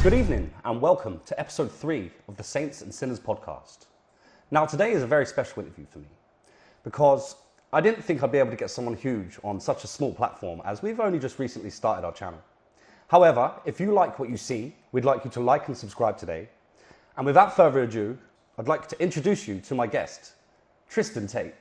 Good evening and welcome to episode 3 of the Saints and Sinners podcast. Now today is a very special interview for me because I didn't think I'd be able to get someone huge on such a small platform as we've only just recently started our channel. However, if you like what you see, we'd like you to like and subscribe today. And without further ado, I'd like to introduce you to my guest, Tristan Tate.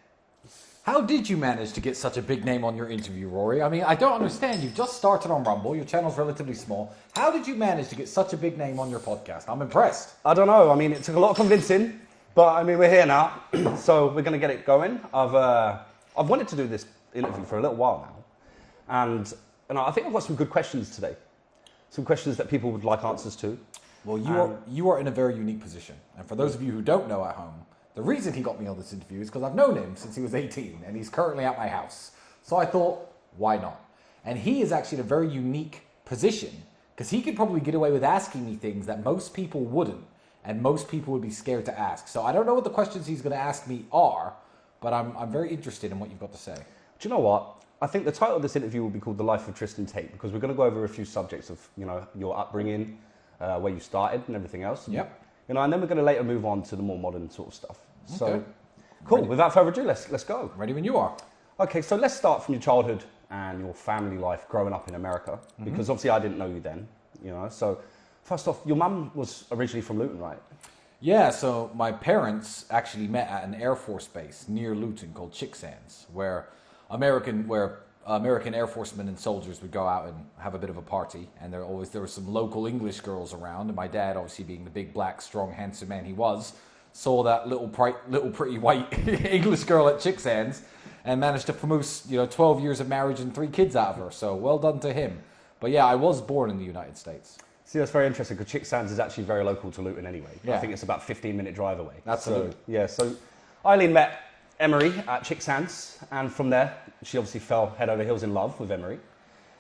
How did you manage to get such a big name on your interview, Rory? I mean, I don't understand. You've just started on Rumble. Your channel's relatively small. How did you manage to get such a big name on your podcast? I'm impressed. I don't know. I mean, it took a lot of convincing, but I mean, we're here now, so we're going to get it going. I've wanted to do this interview for a little while now, and I think I've got some good questions today. Some questions that people would like answers to. Well, you are in a very unique position. And for those of you who don't know at home, the reason he got me on this interview is because I've known him since he was 18 and he's currently at my house. So I thought, why not? And he is actually in a very unique position because he could probably get away with asking me things that most people wouldn't and most people would be scared to ask. So I don't know what the questions he's going to ask me are, but I'm very interested in what you've got to say. Do you know what? I think the title of this interview will be called The Life of Tristan Tate because we're going to go over a few subjects of, your upbringing, where you started and everything else. Yep. And then we're going to later move on to the more modern sort of stuff. So, okay. Cool. Ready. Without further ado, let's go. Ready when you are. Okay, so let's start from your childhood and your family life growing up in America, because obviously I didn't know you then, So first off, your mum was originally from Luton, right? Yeah, so my parents actually met at an Air Force base near Luton called Chicksands, where American Air Forcemen and soldiers would go out and have a bit of a party, and there were some local English girls around, and my dad, obviously being the big, black, strong, handsome man he was, saw that little pretty white English girl at Chicksands and managed to promote 12 years of marriage and 3 kids out of her. So well done to him. But yeah, I was born in the United States. See, that's very interesting because Chicksands is actually very local to Luton anyway. Yeah. I think it's about a 15-minute drive away. Absolutely. So Eileen met Emery at Chicksands, and from there, she obviously fell head over heels in love with Emery.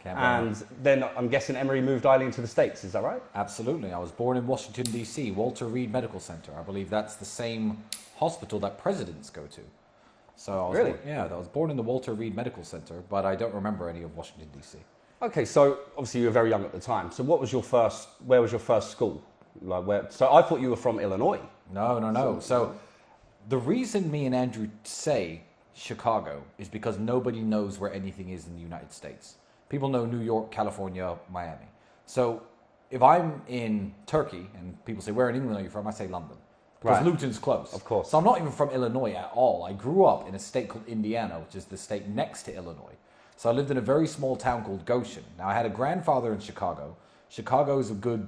And then I'm guessing Emery moved Eileen to the States, is that right? Absolutely. I was born in Washington, D.C., Walter Reed Medical Center. I believe that's the same hospital that presidents go to. So I was born in the Walter Reed Medical Center, but I don't remember any of Washington, D.C. Okay, so obviously you were very young at the time. So where was your first school? So I thought you were from Illinois. No. So the reason me and Andrew say Chicago is because nobody knows where anything is in the United States. People know New York, California, Miami. So if I'm in Turkey and people say, where in England are you from? I say London. Because Luton's close. Of course. So I'm not even from Illinois at all. I grew up in a state called Indiana, which is the state next to Illinois. So I lived in a very small town called Goshen. Now I had a grandfather in Chicago. Chicago is a good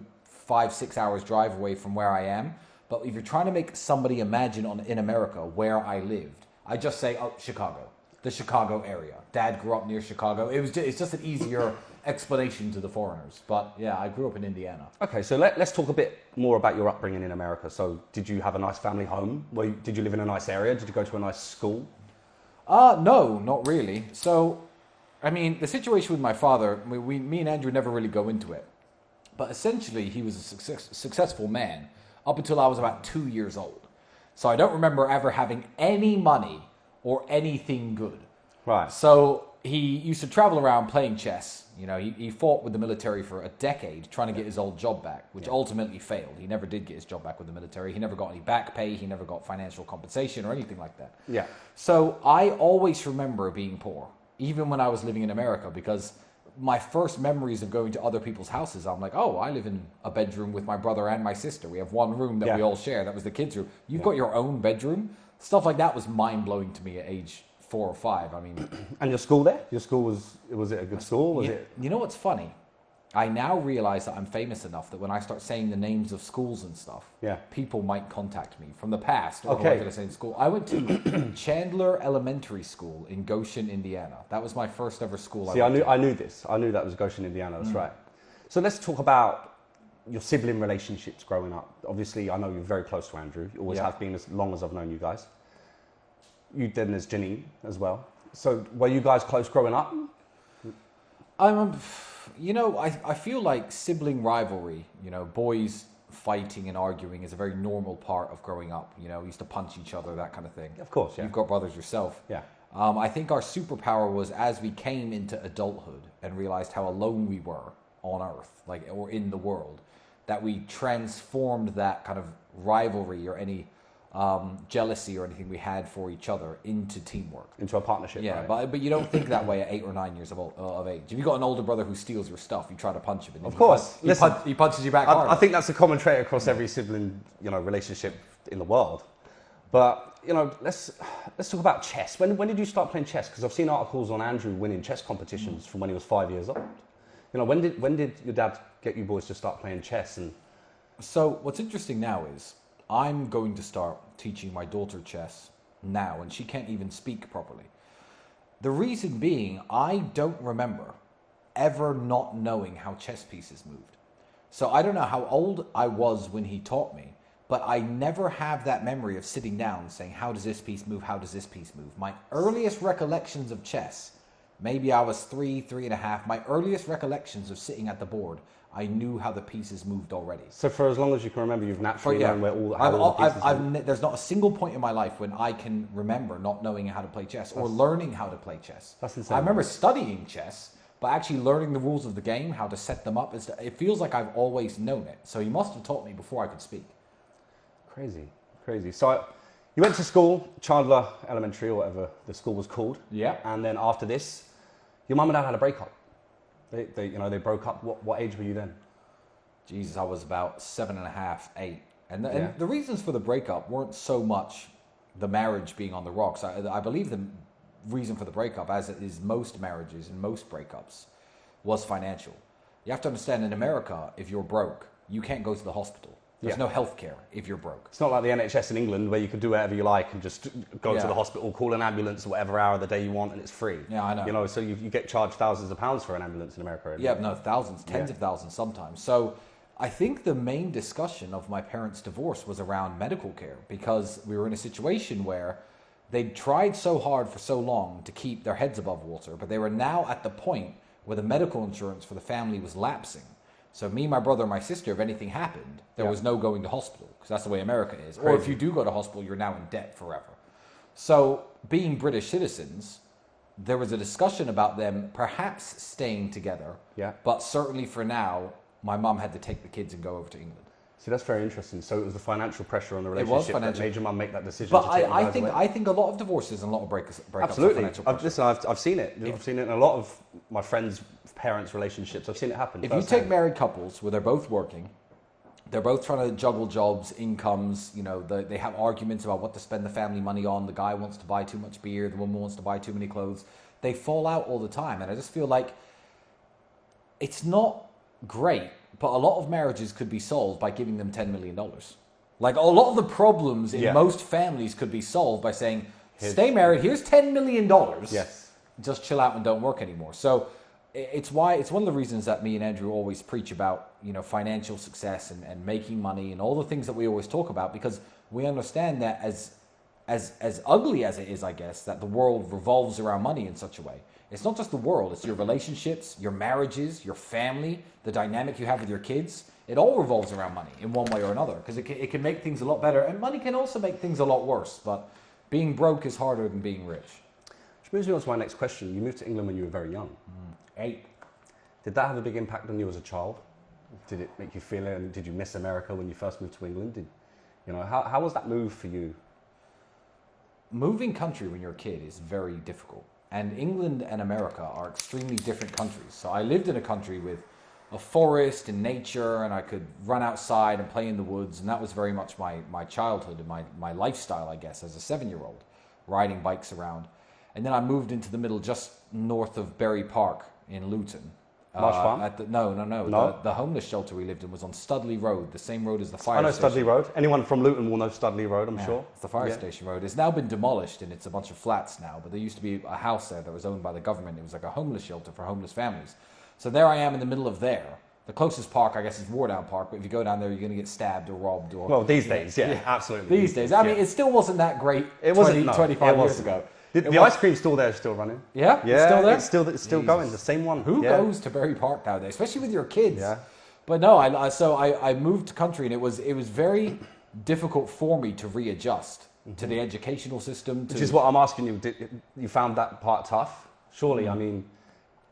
5-6 hours drive away from where I am. But if you're trying to make somebody imagine in America where I lived, I just say, Chicago. The Chicago area. Dad grew up near Chicago. It's just an easier explanation to the foreigners. But yeah, I grew up in Indiana. Okay, so let's talk a bit more about your upbringing in America. So did you have a nice family home? Did you live in a nice area? Did you go to a nice school? No, not really. So, I mean, the situation with my father, me and Andrew never really go into it. But essentially, he was a successful man up until I was about 2 years old. So I don't remember ever having any money or anything good. Right. So he used to travel around playing chess. He fought with the military for a decade trying to get his old job back, which ultimately failed. He never did get his job back with the military. He never got any back pay. He never got financial compensation or anything like that. Yeah. So I always remember being poor, even when I was living in America, because my first memories of going to other people's houses, I'm like, I live in a bedroom with my brother and my sister. We have one room that we all share. That was the kids' room. You've got your own bedroom. Stuff like that was mind-blowing to me at age 4 or 5. I mean, and your school there? Your school was it a good school? You know what's funny? I now realize that I'm famous enough that when I start saying the names of schools and stuff, people might contact me from the past. Or what did I say in school? I went to Chandler Elementary School in Goshen, Indiana. That was my first ever school. I knew this. I knew that was Goshen, Indiana. That's right. So let's talk about your sibling relationships growing up. Obviously, I know you're very close to Andrew. You always have been as long as I've known you guys. Then there's Janine as well. So were you guys close growing up? I feel like sibling rivalry, boys fighting and arguing is a very normal part of growing up. We used to punch each other, that kind of thing. Of course, yeah. You've got brothers yourself. Yeah. I think our superpower was as we came into adulthood and realized how alone we were on Earth, or in the world, that we transformed that kind of rivalry or any jealousy or anything we had for each other into teamwork. Into a partnership, Yeah, right? but you don't think that way at 8 or 9 years of age. If you've got an older brother who steals your stuff, you try to punch him. And Of course. He punches you back hard. I think that's a common trait across every sibling, relationship in the world. But, let's talk about chess. When did you start playing chess? Because I've seen articles on Andrew winning chess competitions from when he was 5 years old. When did your dad get you boys to start playing chess? And so what's interesting now is I'm going to start teaching my daughter chess now, and she can't even speak properly. The reason being, I don't remember ever not knowing how chess pieces moved. So I don't know how old I was when he taught me, but I never have that memory of sitting down and saying, how does this piece move? How does this piece move? My earliest recollections of chess, maybe I was 3.5, my earliest recollections of sitting at the board, I knew how the pieces moved already. So for as long as you can remember, you've naturally known where all the pieces move. There's not a single point in my life when I can remember not knowing how to play chess or learning how to play chess. That's insane. I remember studying chess, but actually learning the rules of the game, how to set them up, it feels like I've always known it. So he must have taught me before I could speak. Crazy. So you went to school, Chandler Elementary or whatever the school was called. Yeah. And then after this, your mum and dad had a breakup. They broke up. What age were you then? Jesus, I was about 7.5, 8. And the reasons for the breakup weren't so much the marriage being on the rocks. I believe the reason for the breakup, as it is most marriages and most breakups, was financial. You have to understand, in America, if you're broke, you can't go to the hospital. There's no health care if you're broke. It's not like the NHS in England where you can do whatever you like and just go to the hospital, call an ambulance at whatever hour of the day you want, and it's free. Yeah, I know. So you get charged thousands of pounds for an ambulance in America. Yeah, no, thousands, tens of thousands sometimes. So I think the main discussion of my parents' divorce was around medical care, because we were in a situation where they'd tried so hard for so long to keep their heads above water, but they were now at the point where the medical insurance for the family was lapsing. So me, my brother, and my sister, if anything happened, there was no going to hospital, because that's the way America is. Or if you do go to hospital, you're now in debt forever. So being British citizens, there was a discussion about them perhaps staying together. Yeah. But certainly for now, my mum had to take the kids and go over to England. See, that's very interesting. So it was the financial pressure on the It was relationship that financial. made your mum make that decision But to take you guys away? I think a lot of divorces and a lot of breakups Absolutely. are financial pressure. Listen, I've seen it. I've seen it in a lot of my friends' parents' relationships. I've seen it happen. If you take married couples where they're both working, they're both trying to juggle jobs, incomes, they have arguments about what to spend the family money on. The guy wants to buy too much beer, the woman wants to buy too many clothes. They fall out all the time. And I just feel like it's not great, but a lot of marriages could be solved by giving them $10 million. Like, a lot of the problems in most families could be solved by saying, stay married, here's $10 million. Yes. Just chill out and don't work anymore. So it's one of the reasons that me and Andrew always preach about, financial success and making money and all the things that we always talk about, because we understand that as ugly as it is, I guess, that the world revolves around money in such a way. It's not just the world, it's your relationships, your marriages, your family, the dynamic you have with your kids. It all revolves around money in one way or another, because it can make things a lot better, and money can also make things a lot worse, but being broke is harder than being rich. Which moves me on to my next question. You moved to England when you were very young. 8. Did that have a big impact on you as a child? Did it make you feel it, and did you miss America when you first moved to England? How was that move for you? Moving country when you're a kid is very difficult. And England and America are extremely different countries. So I lived in a country with a forest and nature, and I could run outside and play in the woods. And that was very much my childhood and my lifestyle, I guess, as a 7-year-old, riding bikes around. And then I moved into the middle, just north of Bury Park in Luton. Marsh Farm? No. The homeless shelter we lived in was on Studley Road, the same road as the fire station. I know Studley Road. Anyone from Luton will know Studley Road, I'm sure. It's the fire station road. It's now been demolished and it's a bunch of flats now, but there used to be a house there that was owned by the government. It was like a homeless shelter for homeless families. So there I am in the middle of there. The closest park, I guess, is Wardown Park, but if you go down there, you're going to get stabbed or robbed. Well, these days, absolutely. These days. I mean, it still wasn't that great 25 years ago. The ice cream store there is still running. Yeah? It's still there? It's still going, the same one. Who goes to Bury Park nowadays, especially with your kids? Yeah. But no, I moved to country, and it was very difficult for me to readjust to the educational system. Which is what I'm asking you. You found that part tough? Surely, I mean,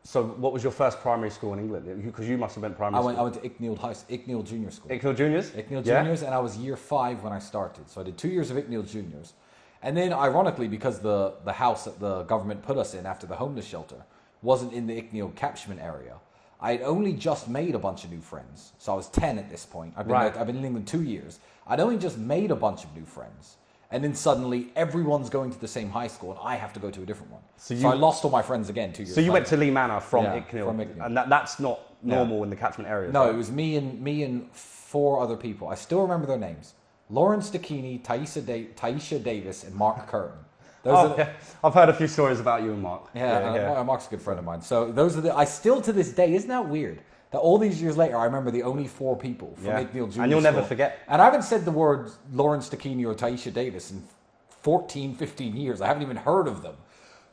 So what was your first primary school in England? Because you must have been primary school. I went to Icknield Junior School. Icknield Juniors? Icknield Juniors, and I was year 5 when I started. So I did 2 years of Icknield Juniors. And then, ironically, because the house that the government put us in after the homeless shelter wasn't in the Icknield catchment area, I'd only just made a bunch of new friends. So I was 10 at this point. I've been in England 2 years. I'd only just made a bunch of new friends. And then suddenly everyone's going to the same high school and I have to go to a different one. So I lost all my friends again 2 years So you later. went to Lee Manor from Icknield. From Icknield. And that's not normal in the catchment area. No, it was me and 4 other people. I still remember their names. Lauren Stachini, Taisha Davis, and Mark Curtin. I've heard a few stories about you and Mark. Mark's a good friend of mine. So those are I still to this day, isn't that weird? That all these years later, I remember the only 4 people from Icknield Junior And you'll School. never forget. And I haven't said the word Lauren Stachini or Taisha Davis in 14, 15 years. I haven't even heard of them.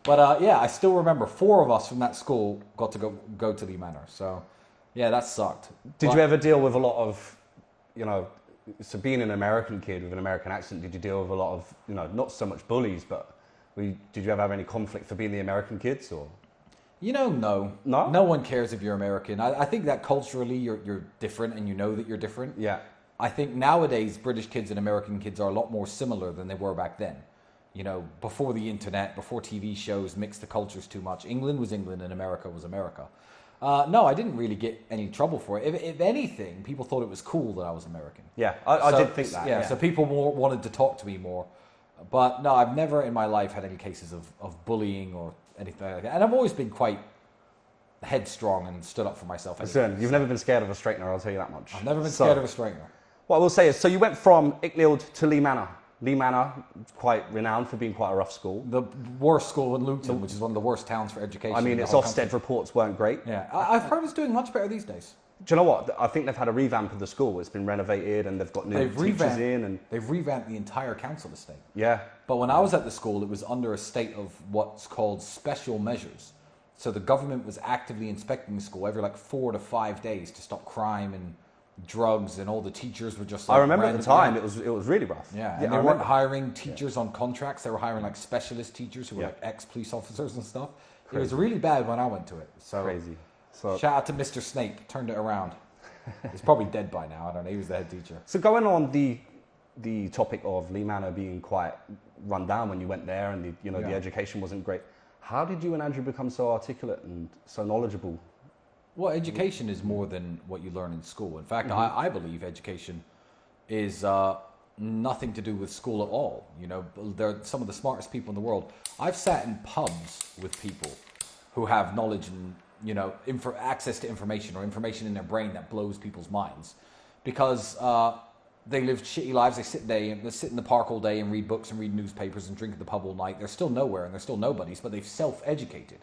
But I still remember 4 of us from that school got to go to Lee Manor. So yeah, that sucked. Did you ever deal with a lot of, so being an American kid with an American accent, did you deal with a lot of, not so much bullies, but did you ever have any conflict for being the American kids or? No. No one cares if you're American. I think that culturally you're different and you know that you're different. Yeah. I think nowadays British kids and American kids are a lot more similar than they were back then. Before the internet, before TV shows mixed the cultures too much. England was England and America was America. No, I didn't really get any trouble for it. If anything, people thought it was cool that I was American. Yeah, I did think that. Yeah, so people wanted to talk to me more. But no, I've never in my life had any cases of bullying or anything like that. And I've always been quite headstrong and stood up for myself. Listen, you've never been scared of a straightener, I'll tell you that much. I've never been scared of a straightener. What I will say is, so you went from Icknield to Lee Manor. Lee Manor, quite renowned for being quite a rough school. The worst school in Luton, which is one of the worst towns for education. I mean, its Ofsted reports weren't great. Yeah, I've heard it's doing much better these days. Do you know what? I think they've had a revamp of the school. It's been renovated and they've got new teachers in. And they've revamped the entire council estate. Yeah. But when I was at the school, it was under a state of what's called special measures. So the government was actively inspecting the school every 4 to 5 days to stop crime and drugs, and all the teachers were just I remember at the time it was really rough. Yeah, and they weren't hiring teachers on contracts. They were hiring specialist teachers who were ex-police officers and stuff. Crazy. It was really bad when I went to it. So crazy. So shout out to Mr. Snape, turned it around. He's probably dead by now. I don't know. He was the head teacher. So going on the topic of Lee Manor being quite run down when you went there, and the education wasn't great. How did you and Andrew become so articulate and so knowledgeable? Well, education is more than what you learn in school. In fact, I believe education is nothing to do with school at all. They're some of the smartest people in the world. I've sat in pubs with people who have knowledge and access to information, or information in their brain that blows people's minds, because they live shitty lives. They sit in the park all day and read books and read newspapers and drink at the pub all night. They're still nowhere and they're still nobodies, but they've self-educated.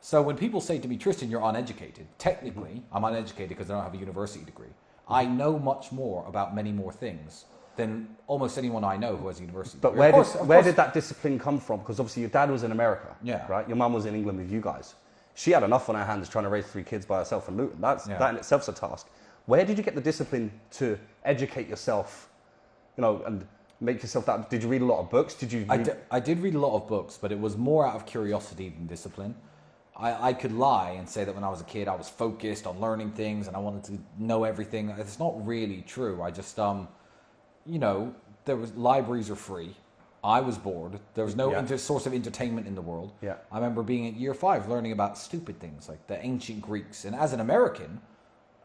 So when people say to me, Tristan, you're uneducated, technically, I'm uneducated because I don't have a university degree. I know much more about many more things than almost anyone I know who has a university degree. But where did that discipline come from? Because obviously your dad was in America, yeah, right? Your mum was in England with you guys. She had enough on her hands trying to raise 3 kids by herself in Luton. That in itself is a task. Where did you get the discipline to educate yourself, and make yourself that? Did you read a lot of books? I did read a lot of books, but it was more out of curiosity than discipline. I could lie and say that when I was a kid, I was focused on learning things and I wanted to know everything. It's not really true. I just, libraries are free. I was bored. There was no source of entertainment in the world. Yeah. I remember being at year 5 learning about stupid things like the ancient Greeks. And as an American,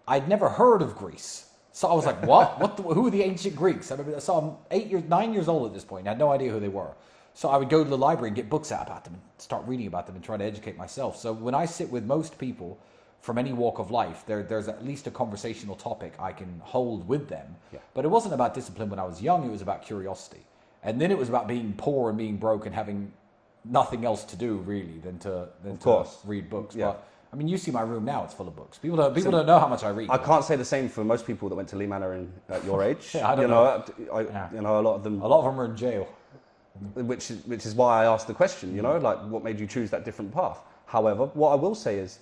I'd never heard of Greece. So I was like, what? Who are the ancient Greeks? I remember, so I'm 9 years old at this point. I had no idea who they were. So I would go to the library and get books out about them and start reading about them and try to educate myself. So when I sit with most people from any walk of life, there's at least a conversational topic I can hold with them. Yeah. But it wasn't about discipline when I was young. It was about curiosity. And then it was about being poor and being broke and having nothing else to do, really, than to read books. Yeah. But I mean, you see my room now; it's full of books. People don't know how much I read. I can't say the same for most people that went to Lee Manor at your age. I don't know. A lot of them. A lot of them are in jail. Which is why I asked the question. What made you choose that different path? However, what I will say is,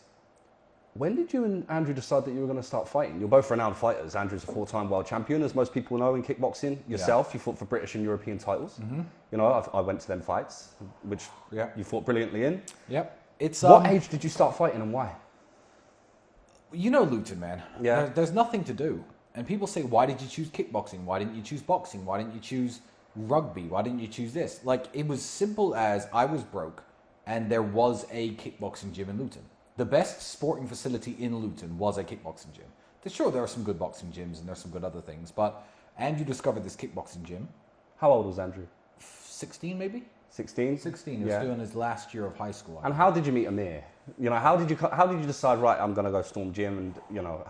when did you and Andrew decide that you were going to start fighting? You're both renowned fighters. Andrew's a 4-time world champion, as most people know in kickboxing. Yourself, you fought for British and European titles. Mm-hmm. I went to them fights, which you fought brilliantly in. Yep. It's What age did you start fighting and why? You know Luton, man. Yeah. There's nothing to do. And people say, why did you choose kickboxing? Why didn't you choose boxing? Why didn't you choose rugby? Why didn't you choose this? Like, it was simple as I was broke and there was a kickboxing gym in Luton. The best sporting facility in Luton was a kickboxing gym. Sure, there are some good boxing gyms and there's some good other things, but Andrew discovered this kickboxing gym. How old was Andrew? 16 maybe? 16? 16. He was doing his last year of high school. And how did you meet Amir? You know, how did you decide, right, I'm going to go storm gym, and, you know,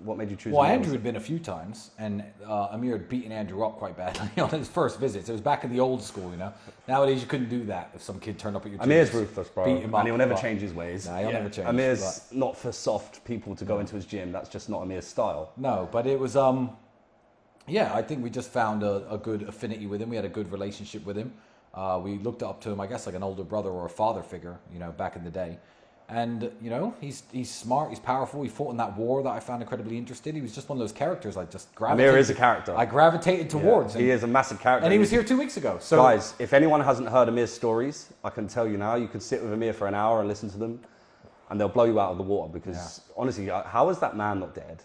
what made you choose Well, Amir? Andrew had been a few times, and Amir had beaten Andrew up quite badly on his first visits. It was back in the old school, you know. Nowadays, you couldn't do that if some kid turned up at your gym. Amir's ruthless, bro. Beat him up, and he'll never change his ways. Nah, he'll never change. Amir's not for soft people to go into his gym. That's just not Amir's style. No, but it was, yeah, I think we just found a good affinity with him. We had a good relationship with him. We looked up to him, I guess, like an older brother or a father figure, you know, back in the day. And, you know, he's smart, he's powerful. He fought in that war that I found incredibly interesting. He was just one of those characters I just gravitated. Amir is a character. I gravitated towards. He is a massive character. And he was here 2 weeks ago. So guys, if anyone hasn't heard Amir's stories, I can tell you now, you can sit with Amir for an hour and listen to them, and they'll blow you out of the water, because honestly, how is that man not dead?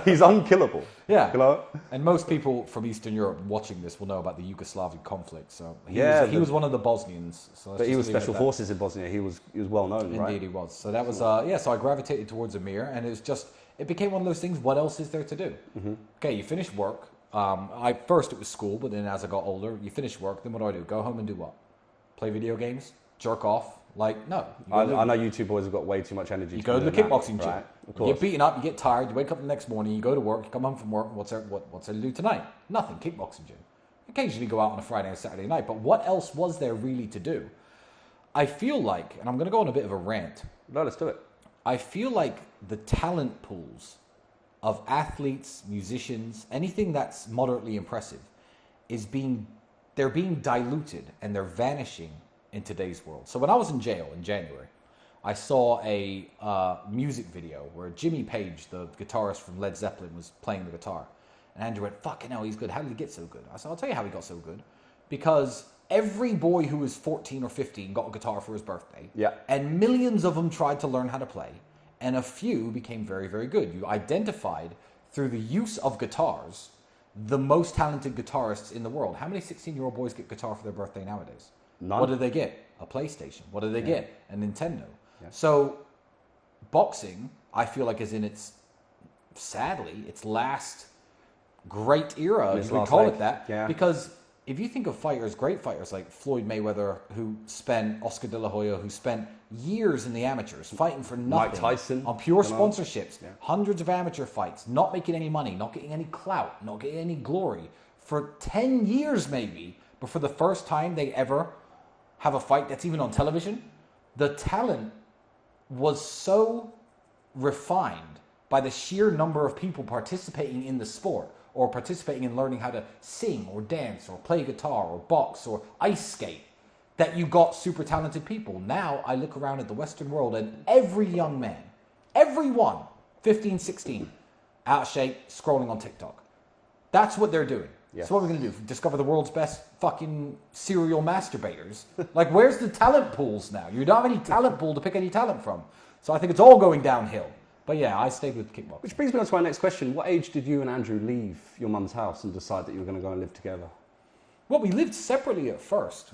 He's unkillable. Yeah. You know? And most people from Eastern Europe watching this will know about the Yugoslavian conflict. So he was one of the Bosnians. So but he was special forces in Bosnia. He was well known, Indeed, right? Indeed, he was. So that was so I gravitated towards Amir, and it became one of those things. What else is there to do? Mm-hmm. Okay, you finish work. First it was school, but then as I got older, you finish work. Then what do? Go home and do what? Play video games? Jerk off? Like, no. I know you two boys have got way too much energy. You go to the kickboxing gym. Right? You get beaten up, you get tired, you wake up the next morning, you go to work, you come home from work, what's there to do tonight? Nothing, kickboxing gym. Occasionally go out on a Friday or Saturday night, but what else was there really to do? I feel like, and I'm going to go on a bit of a rant. No, let's do it. I feel like the talent pools of athletes, musicians, anything that's moderately impressive, they're being diluted and they're vanishing in today's world. So when I was in jail in January, I saw a music video where Jimmy Page, the guitarist from Led Zeppelin, was playing the guitar. And Andrew went, fucking hell, he's good. How did he get so good? I said, I'll tell you how he got so good. Because every boy who was 14 or 15 got a guitar for his birthday. Yeah. And millions of them tried to learn how to play. And a few became very, very good. You identified through the use of guitars the most talented guitarists in the world. How many 16-year-old boys get guitar for their birthday nowadays? None. What do they get? A PlayStation. What do they get? A Nintendo. Yeah. So boxing, I feel like, is in sadly, its last great era, if you could call it that. Yeah. Because if you think of fighters, great fighters like Floyd Mayweather, Oscar De La Hoya, who spent years in the amateurs fighting for nothing. Mike Tyson. On pure sponsorships. Yeah. Hundreds of amateur fights, not making any money, not getting any clout, not getting any glory. For 10 years maybe, but for the first time they ever have a fight that's even on television, the talent was so refined by the sheer number of people participating in the sport or participating in learning how to sing or dance or play guitar or box or ice skate that you got super talented people. Now I look around at the Western world and every young man, everyone, 15, 16, out of shape, scrolling on TikTok. That's what they're doing. Yes. So what are we going to do? Discover the world's best fucking serial masturbators? Like, where's the talent pools now? You don't have any talent pool to pick any talent from. So I think it's all going downhill. But yeah, I stayed with kickboxing. Which brings me on to my next question. What age did you and Andrew leave your mum's house and decide that you were going to go and live together? Well, we lived separately at first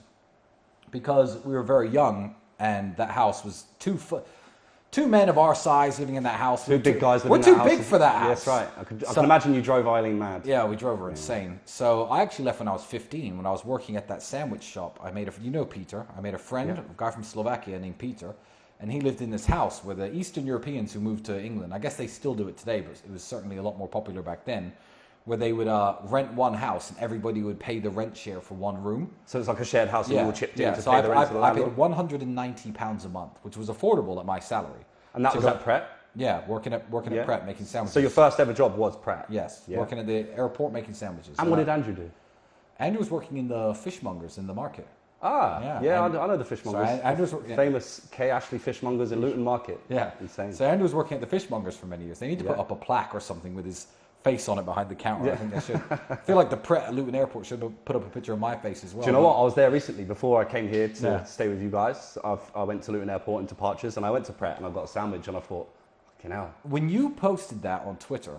because we were very young and that house was two men of our size living in that house. Two big guys living We're in that house. too big for that house. Yes, right. I can imagine you drove Eileen mad. Yeah, we drove her insane. So I actually left when I was 15. When I was working at that sandwich shop, you know Peter. I made a friend, a guy from Slovakia named Peter, and he lived in this house where the Eastern Europeans who moved to England, I guess they still do it today, but it was certainly a lot more popular back then, where they would rent one house and everybody would pay the rent share for one room. So it's like a shared house and you all chipped in to so pay the rent to the landlord? I paid £190 a month, which was affordable at my salary. And that was at Pret? Yeah, working at Pret, making sandwiches. So your first ever job was Pret? Yes, working at the airport making sandwiches. And what did Andrew do? Andrew was working in the fishmongers in the market. I know the fishmongers. So Andrew's famous K. Ashley fishmongers in Luton Market. Yeah. Insane. So Andrew was working at the fishmongers for many years. They need to put up a plaque or something with his face on it behind the counter. Yeah. I think they should. I feel like the Pret at Luton Airport should have put up a picture of my face as well. Do you know what? I was there recently before I came here to stay with you guys. I went to Luton Airport in departures, and I went to Pret and I got a sandwich, and I thought, fucking hell. When you posted that on Twitter,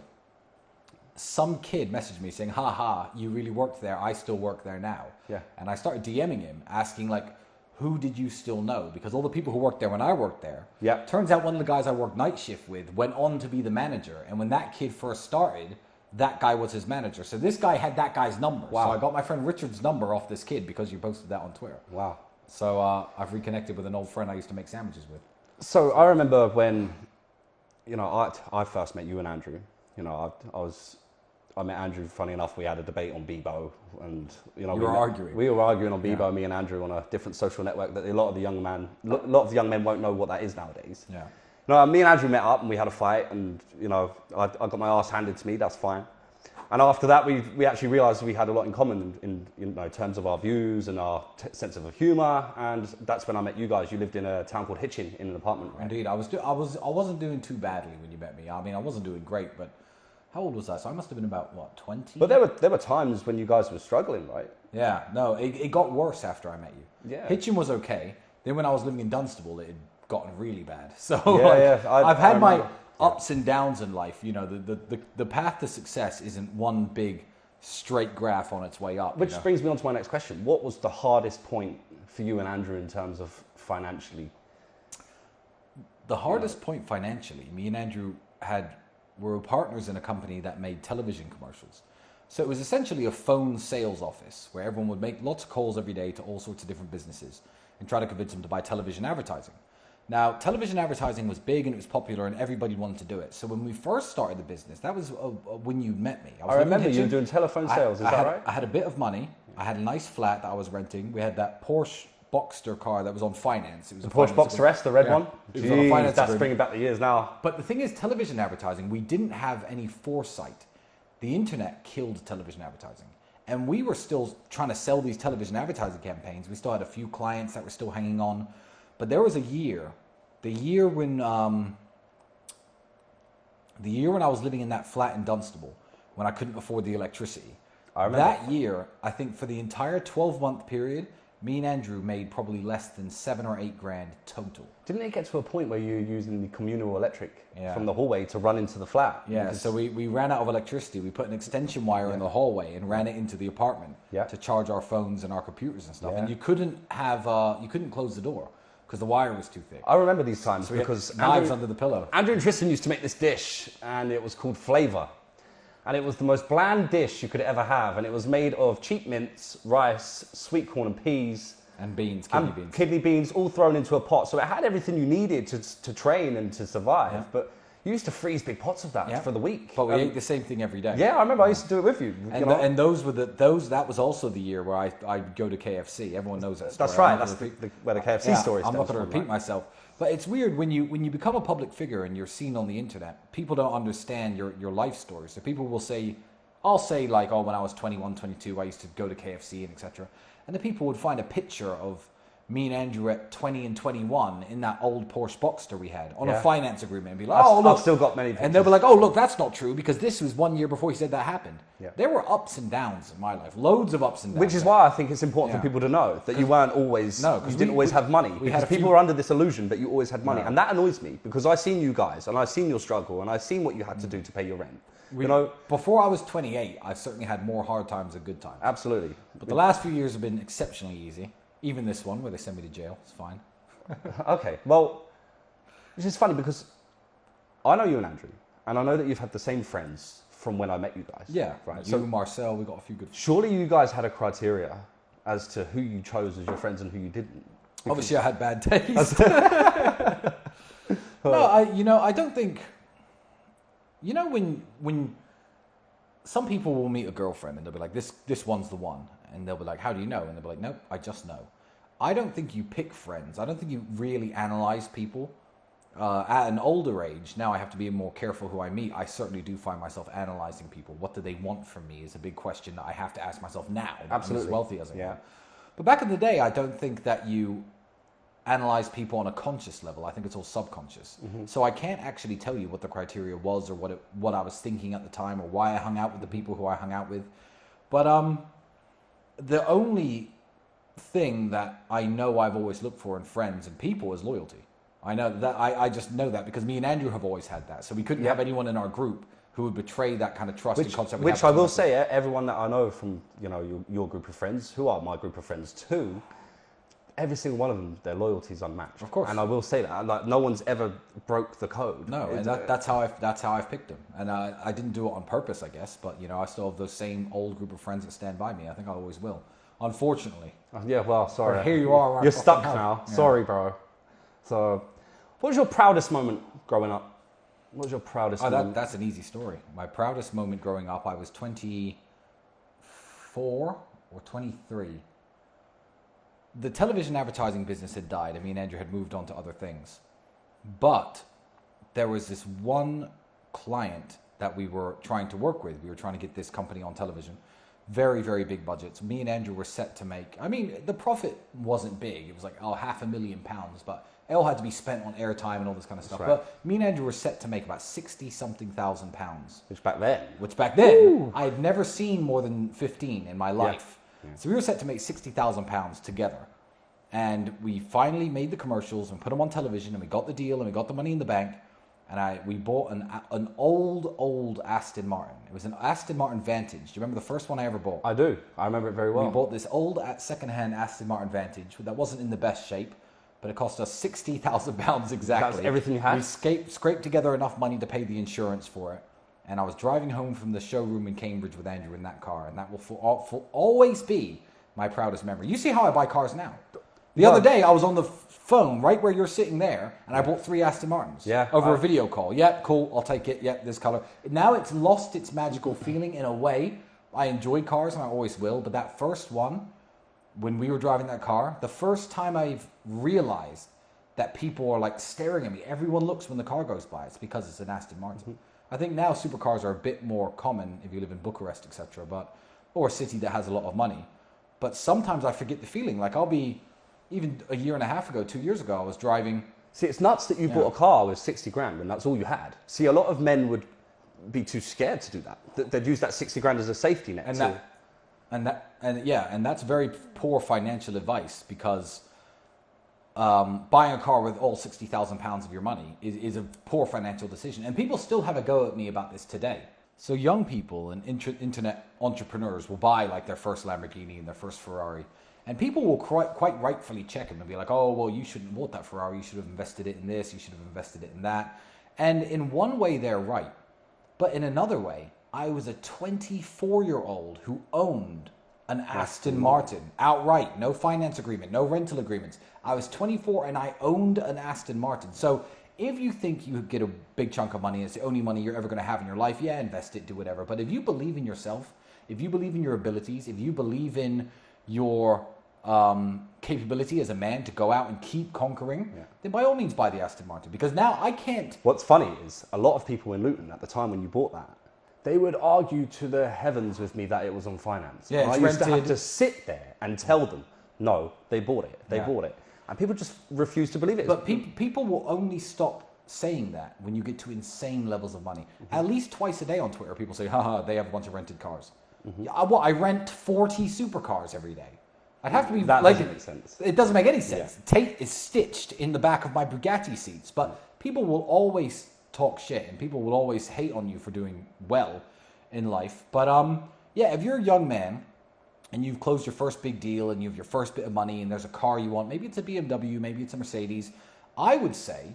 some kid messaged me saying, "Ha ha, you really worked there. I still work there now." Yeah. And I started DMing him, asking like, who did you still know? Because all the people who worked there when I worked there, turns out one of the guys I worked night shift with went on to be the manager. And when that kid first started, that guy was his manager. So this guy had that guy's number. Wow. So I got my friend Richard's number off this kid because you posted that on Twitter. Wow. So I've reconnected with an old friend I used to make sandwiches with. So I remember when, you know, I first met you and Andrew. You know, I met Andrew, funny enough, we had a debate on Bebo, and you know, we were arguing on Bebo, me and Andrew, on a different social network that a lot of the young men won't know what that is nowadays. Yeah. No, me and Andrew met up and we had a fight, and you know, I got my ass handed to me. That's fine. And after that, we actually realised we had a lot in common in terms of our views and our sense of humour. And that's when I met you guys. You lived in a town called Hitchin in an apartment, right? Indeed, I wasn't doing too badly when you met me. I mean, I wasn't doing great, but. How old was I? So I must have been about, what, 20? But there were times when you guys were struggling, right? Yeah, no, it got worse after I met you. Yeah. Hitchin was okay. Then when I was living in Dunstable, it had gotten really bad. So I've had my ups and downs in life. You know, the path to success isn't one big straight graph on its way up. Which brings me on to my next question. What was the hardest point for you and Andrew in terms of financially? The hardest point financially, me and Andrew were partners in a company that made television commercials. So it was essentially a phone sales office where everyone would make lots of calls every day to all sorts of different businesses and try to convince them to buy television advertising. Now, television advertising was big and it was popular and everybody wanted to do it. So when we first started the business, that was when you met me. I remember you were doing telephone sales, is that right? I had a bit of money. I had a nice flat that I was renting. We had that Porsche Boxster car that was on finance. It was the Porsche Boxster S, the red one? Jeez, that's bringing back the years now. But the thing is, television advertising, we didn't have any foresight. The internet killed television advertising. And we were still trying to sell these television advertising campaigns. We still had a few clients that were still hanging on. But there was the year when I was living in that flat in Dunstable, when I couldn't afford the electricity. I remember. That year, I think for the entire 12-month period, me and Andrew made probably less than $7 or $8 grand total. Didn't it get to a point where you were using the communal electric from the hallway to run into the flat? Yeah, so we ran out of electricity. We put an extension wire in the hallway and ran it into the apartment to charge our phones and our computers and stuff. Yeah. And you couldn't close the door because the wire was too thick. I remember these times because knives under the pillow. Andrew and Tristan used to make this dish, and it was called Flavour. And it was the most bland dish you could ever have. And it was made of cheap mince, rice, sweet corn and peas. And beans, kidney beans, all thrown into a pot. So it had everything you needed to train and to survive. Yeah. But you used to freeze big pots of that for the week. But we ate the same thing every day. Yeah, I remember I used to do it with you. And that was also the year where I'd go to KFC. Everyone knows that story. That's right. That's where the KFC story is. I'm not going to repeat myself. But it's weird when you become a public figure and you're seen on the internet, people don't understand your life story. So people will say, I'll say like, oh, when I was 21, 22, I used to go to KFC and etc. And the people would find a picture of me and Andrew at 20 and 21 in that old Porsche Boxster we had on a finance agreement and be like, look. I've still got many pictures. And they'll be like, oh, look, that's not true because this was 1 year before he said that happened. Yeah. There were ups and downs in my life, loads of ups and downs. Which is why I think it's important for people to know that you weren't always, you didn't always have money. Because people were under this illusion that you always had money. And that annoys me because I've seen you guys and I've seen your struggle and I've seen what you had to do to pay your rent. Before I was 28, I certainly had more hard times than good times. Absolutely. But the last few years have been exceptionally easy. Even this one, where they send me to jail, it's fine. Okay, well, which is funny because I know you and Andrew, and I know that you've had the same friends from when I met you guys. Yeah, right. You, Marcel, we got a few good friends. Surely you guys had a criteria as to who you chose as your friends and who you didn't. Obviously, I had bad taste. No, I don't think. You know, when some people will meet a girlfriend and they'll be like, this one's the one. And they'll be like, how do you know? And they'll be like, nope, I just know. I don't think you pick friends. I don't think you really analyze people. At an older age, now I have to be more careful who I meet. I certainly do find myself analyzing people. What do they want from me is a big question that I have to ask myself now. Absolutely. I'm as wealthy as I am. But back in the day, I don't think that you analyze people on a conscious level. I think it's all subconscious. So I can't actually tell you what the criteria was or what I was thinking at the time or why I hung out with the people who I hung out with. But the only thing that I know I've always looked for in friends and people is loyalty. I know that I just know that because me and Andrew have always had that. So we couldn't have anyone in our group who would betray that kind of trust and concept. Which I will say, everyone that I know from your group of friends, who are my group of friends too, every single one of them, their loyalty is unmatched. Of course. And I will say that, like, no one's ever broke the code. No, and that's how I've picked them. And I didn't do it on purpose, I guess. But I still have those same old group of friends that stand by me. I think I always will. Unfortunately. Yeah. Well, sorry. But here you are. You're stuck now. Yeah. Sorry, bro. So, what was your proudest moment growing up? What was your proudest moment? That's an easy story. My proudest moment growing up, I was 24 or 23. The television advertising business had died, and me and Andrew had moved on to other things. But there was this one client that we were trying to work with. We were trying to get this company on television. Very, very big budgets. Me and Andrew were set to make, the profit wasn't big. It was like, £500,000, but it all had to be spent on airtime and all this kind of stuff. Right. But me and Andrew were set to make about £60,000. Which back then, ooh, I had never seen more than 15 in my life. Yeah. So we were set to make £60,000 together. And we finally made the commercials and put them on television, and we got the deal and we got the money in the bank. And we bought an old Aston Martin. It was an Aston Martin Vantage. Do you remember the first one I ever bought? I do. I remember it very well. We bought this old second-hand Aston Martin Vantage that wasn't in the best shape, but it cost us £60,000 exactly. That's everything you had? We scraped together enough money to pay the insurance for it. And I was driving home from the showroom in Cambridge with Andrew in that car. And that will always be my proudest memory. You see how I buy cars now. The other day, I was on the phone right where you're sitting there, and I bought 3 Aston Martins over a video call. Yep, cool, I'll take it. Yep, this color. Now it's lost its magical feeling in a way. I enjoy cars, and I always will. But that first one, when we were driving that car, the first time I've realized that people are like staring at me. Everyone looks when the car goes by. It's because it's an Aston Martin. I think now supercars are a bit more common if you live in Bucharest, etc., or a city that has a lot of money. But sometimes I forget the feeling. Like I'll be, even a year and a half ago, 2 years ago, I was driving. See, it's nuts that you bought a car with 60 grand and that's all you had. See, a lot of men would be too scared to do that. They'd use that 60 grand as a safety net. And that's very poor financial advice because buying a car with all £60,000 of your money is a poor financial decision. And people still have a go at me about this today. So young people and internet entrepreneurs will buy like their first Lamborghini and their first Ferrari. And people will quite rightfully check them and be like, oh, well, you shouldn't have bought that Ferrari. You should have invested it in this. You should have invested it in that. And in one way, they're right. But in another way, I was a 24-year-old who owned an Aston Martin outright. No finance agreement, no rental agreements. I was 24 and I owned an Aston Martin. So if you think you get a big chunk of money, it's the only money you're ever going to have in your life, invest it, do whatever. But if you believe in yourself, if you believe in your abilities, if you believe in your capability as a man to go out and keep conquering, then by all means buy the Aston Martin. Because now I can't. What's funny is a lot of people in Luton at the time when you bought that, they would argue to the heavens with me that it was on finance. Yeah, I used to have to sit there and tell them, no, they bought it. They bought it. And people just refuse to believe it. But people will only stop saying that when you get to insane levels of money. At least twice a day on Twitter, people say, haha, they have a bunch of rented cars. I rent 40 supercars every day. I'd have to be that doesn't make sense. It doesn't make any sense. Tate is stitched in the back of my Bugatti seats, but people will always talk shit and people will always hate on you for doing well in life. But if you're a young man and you've closed your first big deal and you have your first bit of money and there's a car you want, maybe it's a BMW, maybe it's a Mercedes, I would say,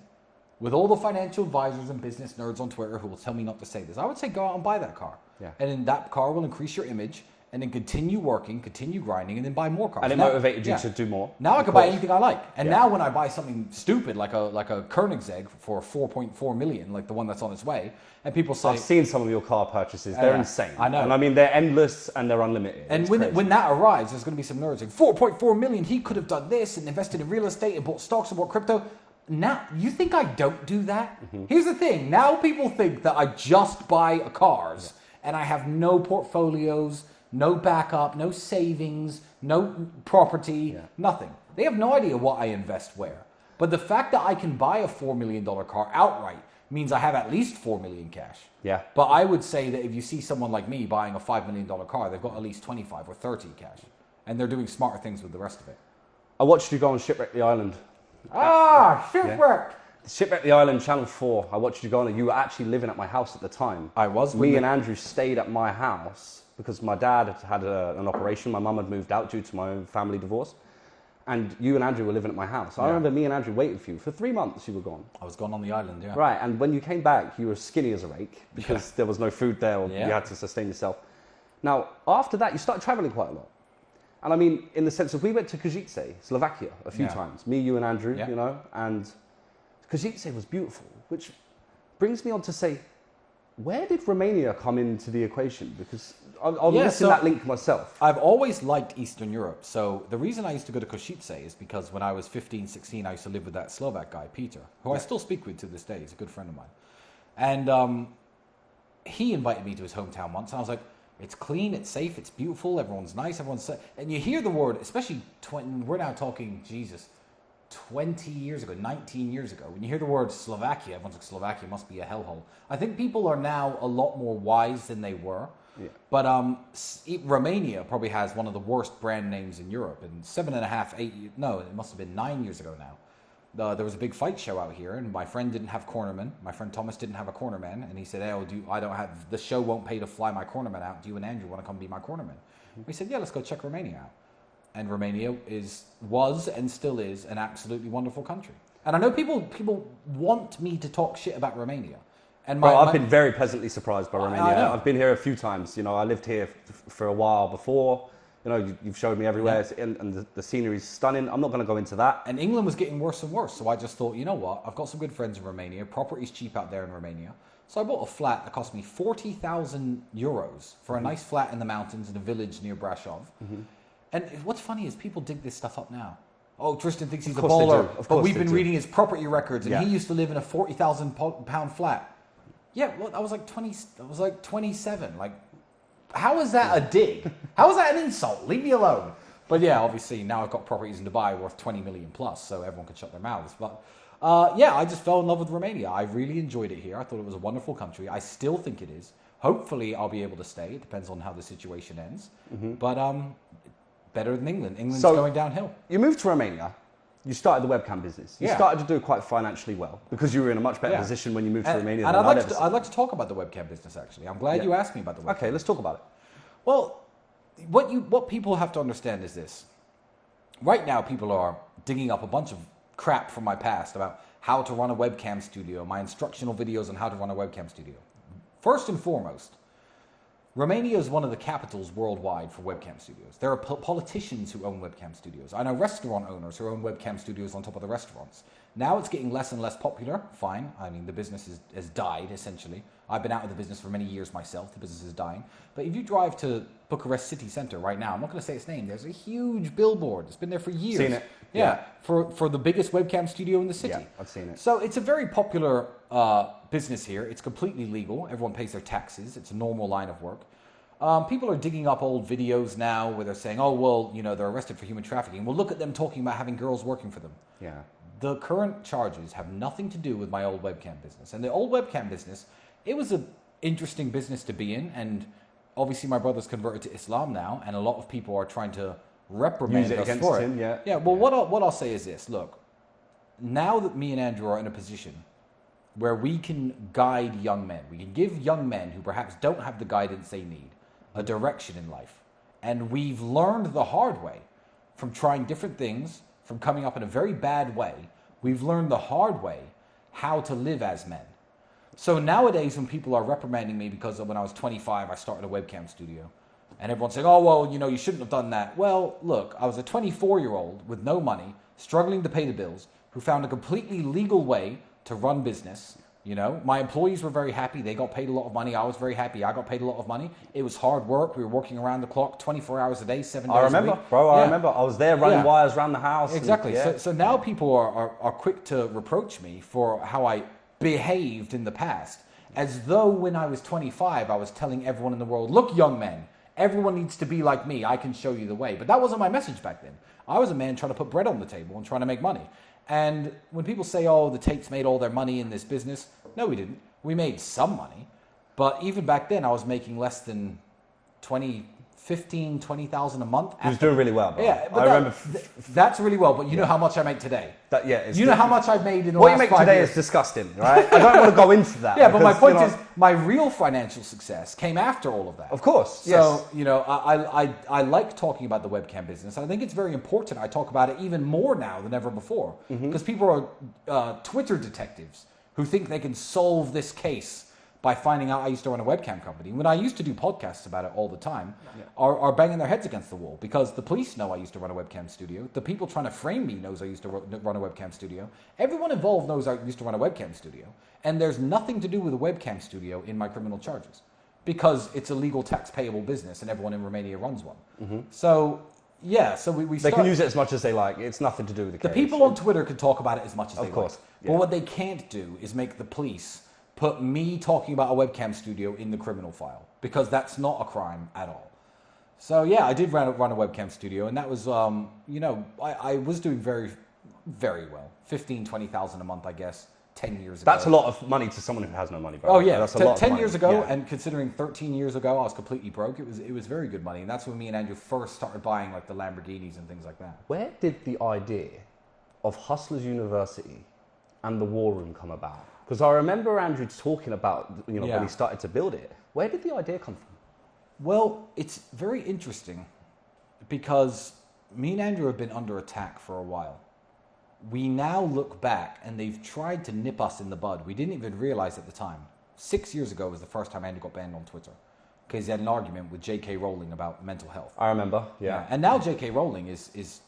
with all the financial advisors and business nerds on Twitter who will tell me not to say this, I would say go out and buy that car. Yeah. And then that car will increase your image. And then continue working, continue grinding, and then buy more cars. And it motivated you to do more. Now I can buy anything I like. And now when I buy something stupid like a Koenigsegg for 4.4 million, like the one that's on its way, and people say... I've seen some of your car purchases. They're insane. I know. And I mean, they're endless and they're unlimited. And when that arrives, there's going to be some nerds saying, 4.4 million, he could have done this and invested in real estate and bought stocks and bought crypto. Now, you think I don't do that? Here's the thing. Now people think that I just buy cars and I have no portfolios, no backup, no savings, no property, nothing. They have no idea what I invest where. But the fact that I can buy a $4 million car outright means I have at least $4 million cash. Yeah. But I would say that if you see someone like me buying a $5 million car, they've got at least 25 or 30 cash. And they're doing smarter things with the rest of it. I watched you go on Shipwreck the Island. Shipwreck! Shipwreck the Island, Channel 4. I watched you go on it. You were actually living at my house at the time. I was. Me and Andrew stayed at my house because my dad had an operation. My mum had moved out due to my own family divorce. And you and Andrew were living at my house. I remember me and Andrew waited for you. For 3 months you were gone. I was gone on the island, yeah. Right, and when you came back, you were skinny as a rake because there was no food there or you had to sustain yourself. Now, after that, you started traveling quite a lot. And I mean, in the sense of we went to Goside, Slovakia, a few times. Me, you and Andrew, you know, and Goside was beautiful, which brings me on to say, where did Romania come into the equation? Because I'm missing that link myself. I've always liked Eastern Europe. So the reason I used to go to Košice is because when I was 15, 16, I used to live with that Slovak guy, Peter, who I still speak with to this day. He's a good friend of mine. And he invited me to his hometown once. And I was like, it's clean, it's safe, it's beautiful, everyone's nice, everyone's safe. And you hear the word, especially we're now talking, 20 years ago, 19 years ago, when you hear the word Slovakia, everyone's like, Slovakia must be a hellhole. I think people are now a lot more wise than they were. Yeah. But Romania probably has one of the worst brand names in Europe. And it must have been 9 years ago now. There was a big fight show out here, and my friend didn't have cornermen. My friend Thomas didn't have a cornerman, and he said, I don't have, the show won't pay to fly my cornerman out. Do you and Andrew want to come be my cornerman? We said, yeah, let's go check Romania out. And Romania was and still is an absolutely wonderful country. And I know people want me to talk shit about Romania. And I've been very pleasantly surprised by Romania. I've been here a few times. You know, I lived here for a while before. You know, you've showed me everywhere, and the scenery is stunning. I'm not going to go into that. And England was getting worse and worse. So I just thought, you know what? I've got some good friends in Romania. Property's cheap out there in Romania. So I bought a flat that cost me 40,000 euros for a nice flat in the mountains in a village near Brasov. And what's funny is people dig this stuff up now. Oh, Tristan thinks he's a baller, but we've been reading his property records, and he used to live in a 40,000 pound flat. Yeah, well, I was like 27. Like, how is that a dig? How is that an insult? Leave me alone. But yeah, obviously now I've got properties in Dubai worth 20 million plus, so everyone can shut their mouths. But I just fell in love with Romania. I really enjoyed it here. I thought it was a wonderful country. I still think it is. Hopefully I'll be able to stay. It depends on how the situation ends. But better than England. England's going downhill. You moved to Romania. You started the webcam business. You started to do quite financially well because you were in a much better position when you moved to Romania. And I'd like to talk about the webcam business, actually. I'm glad you asked me about the webcam. Okay, let's talk about it. Well, what people have to understand is this. Right now, people are digging up a bunch of crap from my past about how to run a webcam studio, my instructional videos on how to run a webcam studio. First and foremost, Romania is one of the capitals worldwide for webcam studios. There are politicians who own webcam studios. I know restaurant owners who own webcam studios on top of the restaurants. Now it's getting less and less popular. Fine. I mean, the business has died, essentially. I've been out of the business for many years myself. The business is dying. But if you drive to Bucharest city centre right now, I'm not going to say its name, there's a huge billboard. It's been there for years. Seen it. Yeah, for the biggest webcam studio in the city. Yeah, I've seen it. So it's a very popular business here. It's completely legal. Everyone pays their taxes. It's a normal line of work. People are digging up old videos now where they're saying, oh, well, you know, they're arrested for human trafficking. Well, look at them talking about having girls working for them. Yeah. The current charges have nothing to do with my old webcam business. And the old webcam business, it was an interesting business to be in. And obviously my brother's converted to Islam now, and a lot of people are trying to reprimand us for it. What I'll say is this. Look, now that me and Andrew are in a position where we can guide young men, we can give young men who perhaps don't have the guidance they need a direction in life. And we've learned the hard way from trying different things, from coming up in a very bad way. We've learned the hard way how to live as men. So nowadays when people are reprimanding me because when I was 25, I started a webcam studio, and everyone's saying, oh, well, you know, you shouldn't have done that. Well, look, I was a 24-year-old with no money, struggling to pay the bills, who found a completely legal way to run business. You know, my employees were very happy. They got paid a lot of money. I was very happy. I got paid a lot of money. It was hard work. We were working around the clock, 24 hours a day, 7 days a week. I remember. I was there running wires around the house. Exactly. So now people are quick to reproach me for how I behaved in the past, as though when I was 25, I was telling everyone in the world, look, young men, everyone needs to be like me. I can show you the way. But that wasn't my message back then. I was a man trying to put bread on the table and trying to make money. And when people say, oh, the Tates made all their money in this business, no, we didn't. We made some money. But even back then, I was making less than 20,000 a month. He was doing really well, bro. Yeah, but that's really well. But you know how much I make today. You know how much I've made in the last 5 years. What you make today is disgusting, right? I don't want to go into that. Yeah, but my point is, my real financial success came after all of that. Of course, yes. So, you know, I like talking about the webcam business. I think it's very important. I talk about it even more now than ever before. Because people are Twitter detectives who think they can solve this case by finding out I used to run a webcam company. When I used to do podcasts about it all the time, are banging their heads against the wall because the police know I used to run a webcam studio. The people trying to frame me knows I used to run a webcam studio. Everyone involved knows I used to run a webcam studio. And there's nothing to do with a webcam studio in my criminal charges because it's a legal tax payable business and everyone in Romania runs one. So, yeah, so we They can use it as much as they like. It's nothing to do with the case. The people on Twitter can talk about it as much as they like. Of course. But what they can't do is make the police put me talking about a webcam studio in the criminal file because that's not a crime at all. So yeah, I did run a webcam studio, and that was, you know, I was doing very, very well. 15,000, 20,000 a month, I guess, 10 years ago. That's a lot of money to someone who has no money, bro. Oh yeah, that's a lot 10 of years ago, yeah. And considering 13 years ago I was completely broke, it was very good money, and that's when me and Andrew first started buying like the Lamborghinis and things like that. Where did the idea of Hustlers University and the War Room come about? Because I remember Andrew talking about, you know, when he started to build it. Where did the idea come from? Well, it's very interesting because me and Andrew have been under attack for a while. We now look back and they've tried to nip us in the bud. We didn't even realize at the time. 6 years ago was the first time Andrew got banned on Twitter because he had an argument with J.K. Rowling about mental health. I remember, yeah. And now J.K. Rowling is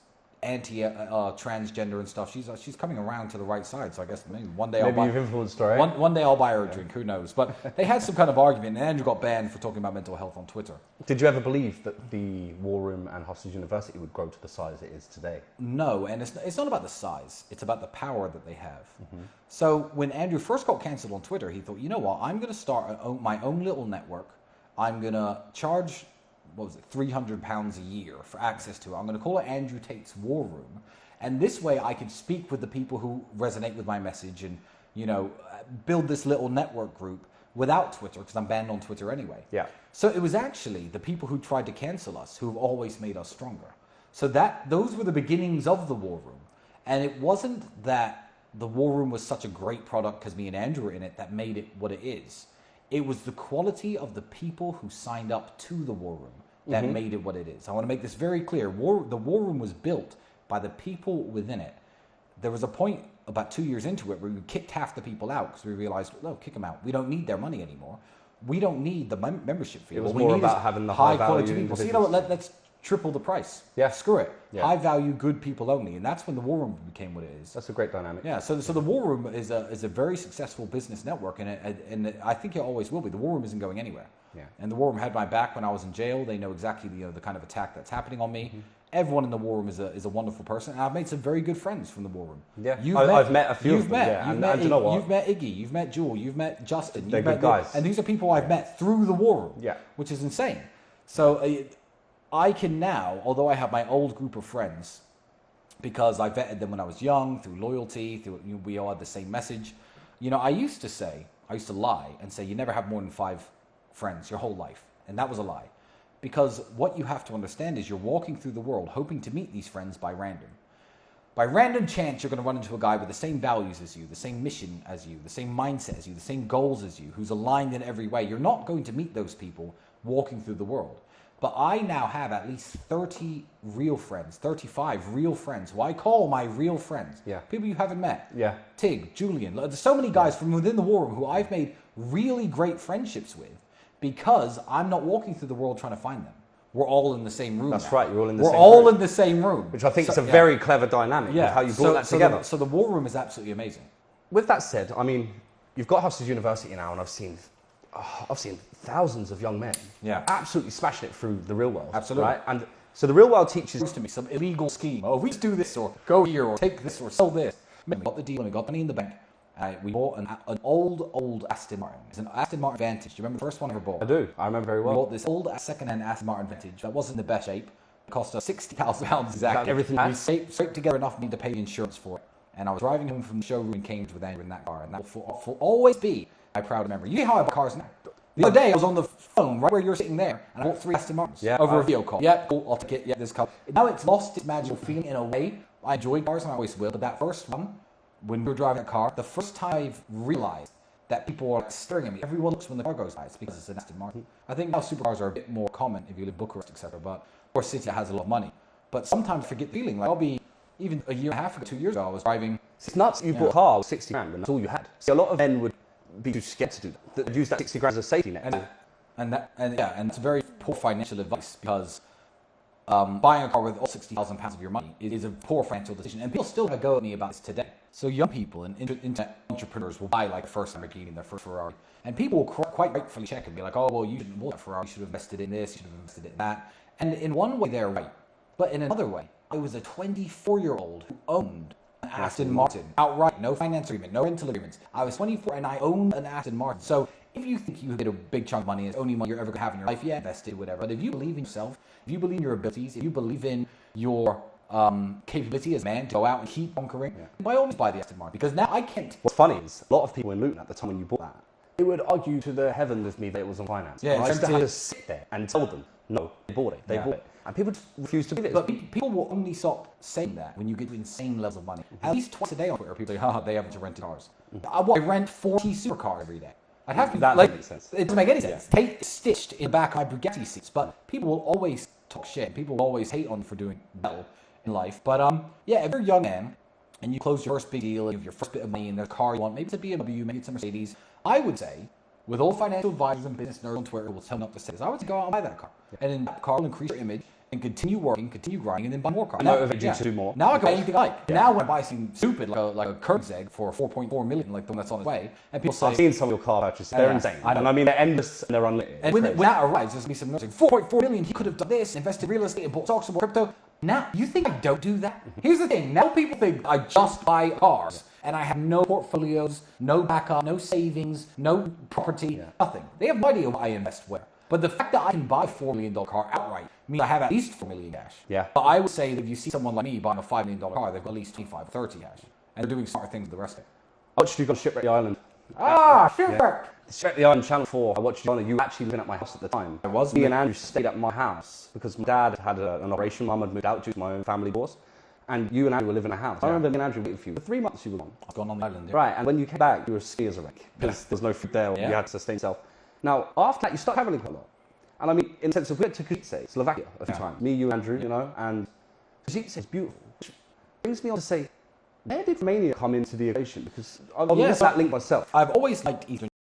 anti-transgender and stuff. She's coming around to the right side. So I guess maybe one day you've influenced her, right? One day I'll buy her a drink. Who knows? But they had some kind of argument, and Andrew got banned for talking about mental health on Twitter. Did you ever believe that the War Room and Hustlers University would grow to the size it is today? No, and it's not about the size. It's about the power that they have. So when Andrew first got cancelled on Twitter, he thought, you know what? I'm going to start my own little network. I'm going to charge, what was it, £300 a year for access to it. I'm going to call it Andrew Tate's War Room. And this way I can speak with the people who resonate with my message and, you know, build this little network group without Twitter because I'm banned on Twitter anyway. Yeah. So it was actually the people who tried to cancel us who have always made us stronger. So those were the beginnings of the War Room. And it wasn't that the War Room was such a great product because me and Andrew were in it that made it what it is. It was the quality of the people who signed up to the War Room that made it what it is. I want to make this very clear. The War Room was built by the people within it. There was a point about 2 years into it where we kicked half the people out because we realized, no, kick them out. We don't need their money anymore. We don't need the membership fee. It was more about having the high quality people. So you know what? Let's triple the price. Yeah. Screw it. Yeah. High value, good people only. And that's when the War Room became what it is. That's a great dynamic. Yeah, so the War Room is a very successful business network, and I think it always will be. The War Room isn't going anywhere. Yeah. And the War Room had my back when I was in jail. They know exactly the kind of attack that's happening on me. Everyone in the War Room is a wonderful person, and I've made some very good friends from the War Room. Yeah, I've met a few of them. You've you know what? You've met Iggy, you've met Jewel, you've met Justin. They're good guys. And these are people I've met through the War Room, which is insane. So I can now, although I have my old group of friends, because I vetted them when I was young, through loyalty, we all had the same message. You know, I used to lie and say you never have more than 5 friends your whole life, and that was a lie. Because what you have to understand is you're walking through the world hoping to meet these friends by random. By random chance, you're going to run into a guy with the same values as you, the same mission as you, the same mindset as you, the same goals as you, who's aligned in every way. You're not going to meet those people walking through the world. But I now have at least 30 real friends, 35 real friends, who I call my real friends. Yeah. People you haven't met. Yeah. Tig, Julian. There's so many guys from within the War Room who I've made really great friendships with because I'm not walking through the world trying to find them. We're all in the same room. That's now. right, you're all in the We're same all room. in the same room. Which I think is a very clever dynamic of how you brought that together. So the War Room is absolutely amazing. With that said, I mean, you've got Hustlers University now, and I've seen thousands of young men absolutely smashing it through the real world. Absolutely. Right? And so the real world teaches to me some illegal scheme. Oh, we do this, or go here, or take this, or sell this. We got the deal, and we got money in the bank, We bought an old Aston Martin. It's an Aston Martin Vantage. Do you remember the first one I ever bought? I do. I remember very well. We bought this old second-hand Aston Martin Vantage that wasn't in the best shape. It cost us £60,000 exactly. Everything we scraped together enough money to pay the insurance for it. And I was driving home from the showroom in Cambridge with Andrew in that car. And that will always be my proud memory. You know how I buy cars now. The other day I was on the phone right where you're sitting there, and I bought 3 Aston Martins over a video call. Yeah, cool, I'll take it. Yeah, this car. Now it's lost its magical feeling in a way. I enjoy cars and I always will, but that first one, when we were driving a car, the first time I've realized that people are staring at me. Everyone looks when the car goes by. It's because it's an Aston Martin. I think now supercars are a bit more common if you live in Bucharest, etc. But of course, city has a lot of money. But sometimes I forget the feeling. Like I'll be even a year and a half ago, 2 years ago, I was driving. It's nuts. You bought a car with 60 grand when that's all you had. See, a lot of men would be too scared to do that. They'd use that 60 grand as a safety net. And it's very poor financial advice because buying a car with all £60,000 of your money is a poor financial decision. And people still have a go at me about this today. So young people and internet entrepreneurs will buy like the first Lamborghini, their first Ferrari. And people will quite rightfully check and be like, oh, well, you shouldn't have bought that Ferrari. You should have invested in this. You should have invested in that. And in one way, they're right. But in another way, I was a 24-year-old who owned an Aston Martin outright. No finance agreement, no rental agreements. I was 24 and I owned an Aston Martin. So if you think you get a big chunk of money, it's the only money you're ever going to have in your life, yeah, invested, whatever. But if you believe in yourself, if you believe in your abilities, if you believe in your capability as a man to go out and keep conquering, by all means buy the Aston Martin. Because now I can't. What's funny is a lot of people in Luton at the time when you bought that, they would argue to the heaven with me that it was on finance. Yeah, I used to have to sit there and tell them, no, they bought it. They bought it. And people refuse to believe it. But people will only stop saying that when you get to insane levels of money. At least twice a day on Twitter, people say, they haven't rented cars. I rent 40 supercars every day. I'd have to, that doesn't make sense. It doesn't make any sense. Stitched in the back of my Bugatti seats. But people will always talk shit. People will always hate on you for doing well in life. But if you're a young man and you close your first big deal and you have your first bit of money and there's a car you want, maybe it's a BMW, maybe it's a Mercedes, I would say, with all financial advisors and business nerds on Twitter who will tell me not to say this, I would say go out and buy that car. And then that car will increase your image and continue working, continue grinding, and then buy more cars. Motivate you to do more. Now I can buy anything I like. Now when I buy something stupid like a curtains egg for 4.4 million, like the one that's on its way, and people say, I've seen some of your car purchases. They're insane. And I mean, they're endless and they're unlimited. And when that arrives, there's going to be some saying, 4.4 million, he could have done this, invested in real estate, and bought stocks and bought crypto. Now, you think I don't do that? Here's the thing. Now people think I just buy cars, and I have no portfolios, no backup, no savings, no property, nothing. They have no idea what I invest where. But the fact that I can buy a $4 million car outright means I have at least $4 million cash. Yeah. But I would say that if you see someone like me buying a $5 million car, they've got at least 25, 30 cash. And they're doing smarter things than the rest of it. I watched you go Shipwreck the Island. Shipwreck! Shipwreck the Island, Channel 4. I watched you on it. You were actually living at my house at the time. I was. Me and Andrew stayed at my house because my dad had an operation. Mum had moved out due to my own family divorce. And you and Andrew were living in a house. I remember me and Andrew waiting for you. For 3 months you were gone. I've gone on the island. Right, and when you came back, you were skinny as a wreck. Because there was no food there, or you had to sustain yourself. Now, after that, you started traveling quite a lot. And I mean, in the sense of, we went to Goshice, Slovakia, a few times. Me, you, Andrew, and Goshice is beautiful. Which brings me on to say, where did Romania come into the equation? Because I've missed that link myself. I've always liked Eastern